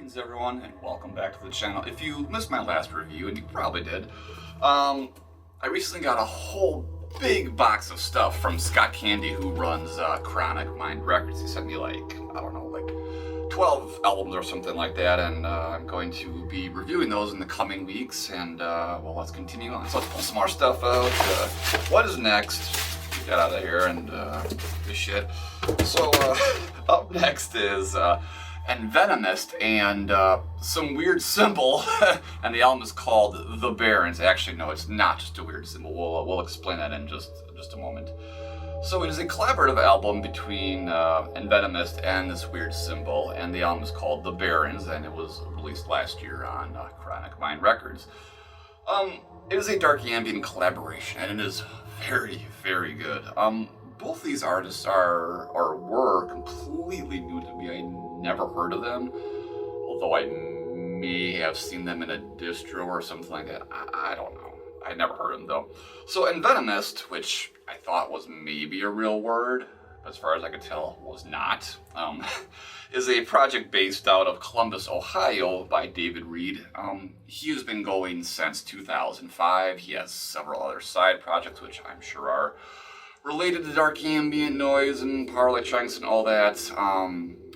Greetings everyone, and welcome back to the channel. If you missed my last review, and you probably did, I recently got a whole big box of stuff from Scott Candy, who runs Crionic Mind Records. He sent me like 12 albums or something like that, and I'm going to be reviewing those in the coming weeks, and well, let's continue on. So let's pull some more stuff out. What is next? Get that out of here, and this shit. So up next is Envenomist and some weird symbol, and the album is called The Barrens. Actually, no, it's not just a weird symbol. We'll explain that in just a moment. So it is a collaborative album between Envenomist and this weird symbol, and the album is called The Barrens, and it was released last year on Crionic Mind Records. It is a Dark Ambient collaboration, and it is very, very good. Both these artists are, or were, completely new to me. I never heard of them, although I may have seen them in a distro or something like that. I don't know. I never heard of them though. So Envenomist, which I thought was maybe a real word, as far as I could tell was not, is a project based out of Columbus, Ohio by David Reed. He has been going since 2005. He has several other side projects, which I'm sure are related to Dark Ambient noise and power electronics and all that.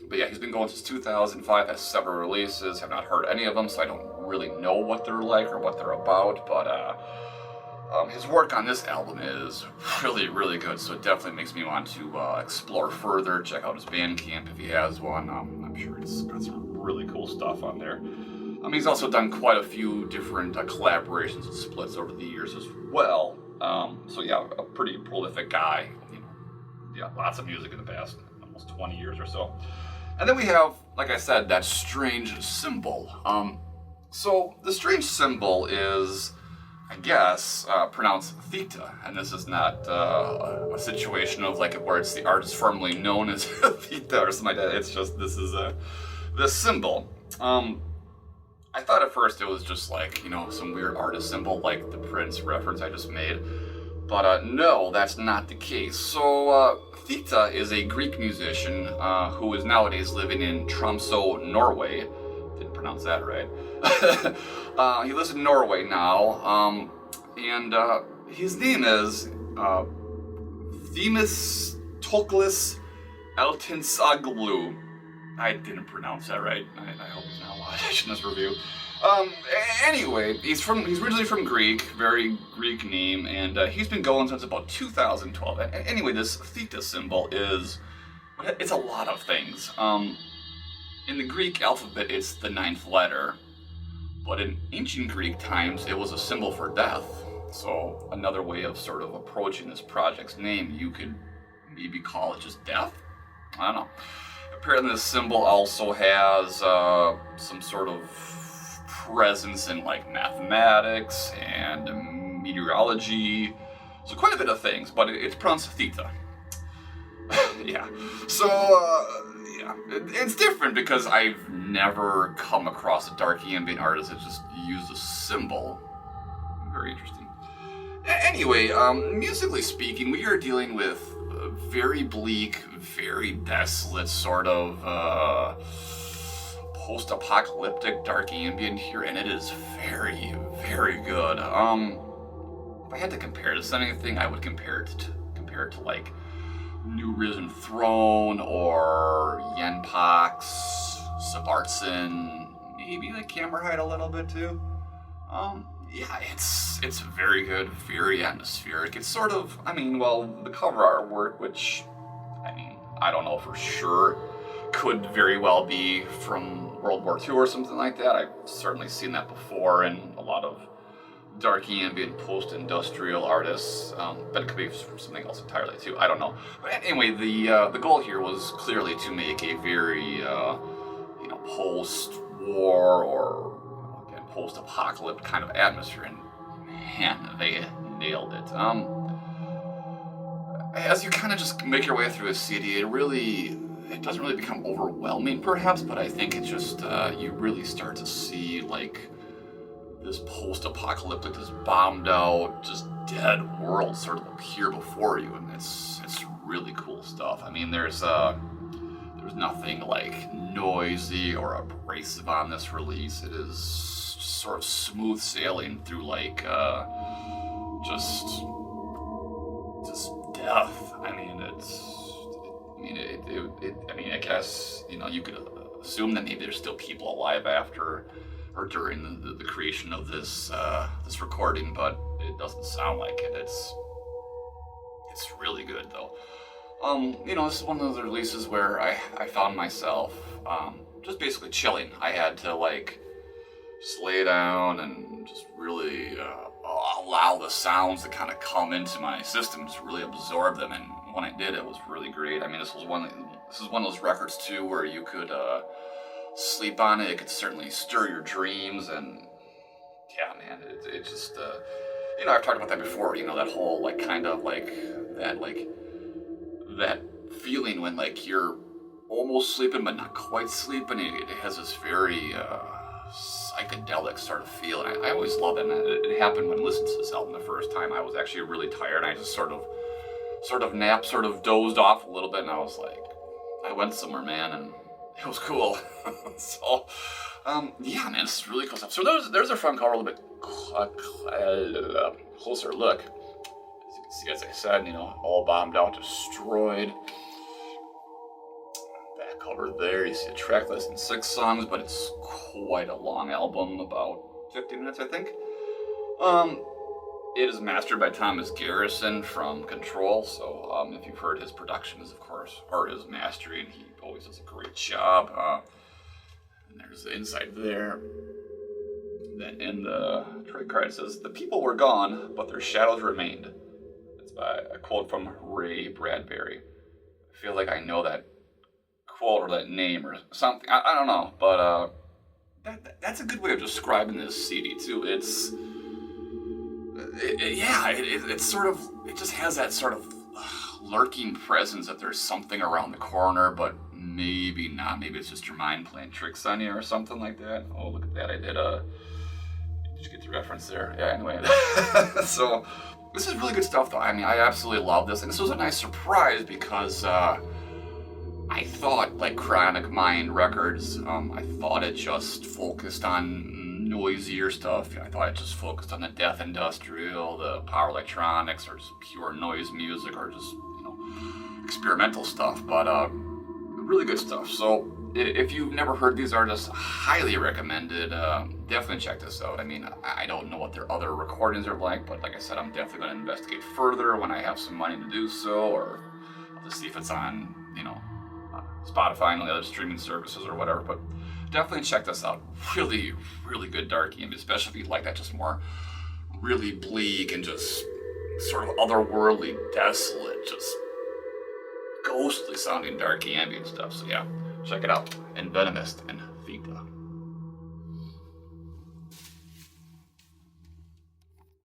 But yeah, he's been going since 2005, has several releases. Have not heard any of them, so I don't really know what they're like or what they're about, but his work on this album is really, really good, so it definitely makes me want to explore further, check out his Bandcamp if he has one. I'm sure he's got some really cool stuff on there. He's also done quite a few different collaborations and splits over the years as well. So yeah, a pretty prolific guy. Yeah, lots of music in the past, almost 20 years or so. And then we have, like I said, that strange symbol. So the strange symbol is, I guess, pronounced theta, and this is not a situation of like where it's the artist formerly known as theta or something like that. It's just this symbol. I thought at first it was just like, some weird artist symbol like the Prince reference I just made, but no, that's not the case. So Theta is a Greek musician who is nowadays living in Tromsø, Norway. Didn't pronounce that right. He lives in Norway now, and his name is Themistoklis Eltinsaglu. I didn't pronounce that right. I hope he's not watching this review. Anyway, he's originally from Greek, very Greek name, and he's been going since about 2012. Anyway, this theta symbol it's a lot of things. In the Greek alphabet, it's the 9th letter, but in ancient Greek times, it was a symbol for death. So another way of sort of approaching this project's name, you could maybe call it just death? I don't know. Apparently this symbol also has some sort of presence in like mathematics and meteorology, so quite a bit of things, but it's pronounced theta. Yeah, so yeah, it's different because I've never come across a Dark Ambient artist that just used a symbol. Very interesting. Anyway, musically speaking, we are dealing with very bleak, very desolate sort of post-apocalyptic Dark Ambient here, and it is very, very good. If I had to compare this to anything, I would compare it to like New Risen Throne or Yenpox, Savartson, maybe like Camberhide a little bit too. Yeah, it's very good, very atmospheric. It's sort of, the cover artwork, which, I don't know for sure, could very well be from World War II or something like that. I've certainly seen that before in a lot of Dark Ambient post-industrial artists, but it could be from something else entirely too. I don't know. But anyway, the goal here was clearly to make a very, post-war or post-apocalyptic kind of atmosphere, and man, they nailed it. As you kind of just make your way through a CD, it doesn't really become overwhelming, perhaps, but I think it just you really start to see like this post-apocalyptic, this bombed out, just dead world sort of appear before you, and it's really cool stuff. There's There's nothing like noisy or abrasive on this release. It is sort of smooth sailing through like just death. I mean, I guess, you know, you could assume that maybe there's still people alive after or during the creation of this this recording, but it doesn't sound like it. It's really good though. You know, this is one of those releases where I found myself just basically chilling. I had to like just lay down and just really allow the sounds to kind of come into my system, to really absorb them. And when I did, it was really great. I mean, this is one of those records too where you could sleep on it. It could certainly stir your dreams, and yeah, man, it just you know, I've talked about that before. You know, that whole like kind of like that feeling when like you're almost sleeping but not quite sleeping. It has this very psychedelic sort of feel, and I always love it. And it happened when I listened to this album the first time. I was actually really tired, and I just sort of napped, sort of dozed off a little bit, and I was like, I went somewhere, man, and it was cool. So, yeah, man, this is really cool stuff. So there's our front cover, a little bit closer look. As you can see, as I said, you know, all bombed out, destroyed. Back cover there, you see a track list and 6 songs, but it's quite a long album, about 50 minutes, I think. It is mastered by Thomas Garrison from Control, so if you've heard his productions, of course, or his mastering, he always does a great job. And there's the inside there. Then in the trade card it says, "The people were gone, but their shadows remained." That's by a quote from Ray Bradbury. I feel like I know that quote or that name or something. I don't know, but that's a good way of describing this CD too. It's sort of, it just has that sort of lurking presence that there's something around the corner, but maybe not. Maybe it's just your mind playing tricks on you or something like that. Oh, look at that! I did you get the reference there? Yeah. Anyway, so this is really good stuff, though. I mean, I absolutely love this, and this was a nice surprise because I thought, like Crionic Mind Records, I thought it just focused on noisier stuff. I thought it just focused on the death industrial, the power electronics, or just pure noise music, or just, you know, experimental stuff. But really good stuff. So if you've never heard these artists, highly recommended. Definitely check this out. I mean, I don't know what their other recordings are like, but like I said, I'm definitely going to investigate further when I have some money to do so, or I'll just see if it's on, you know, Spotify and all the other streaming services or whatever. But definitely check this out. Really, really good dark ambient, especially if you like that just more really bleak and just sort of otherworldly, desolate, just ghostly sounding dark ambient stuff. So yeah, check it out. Envenomist and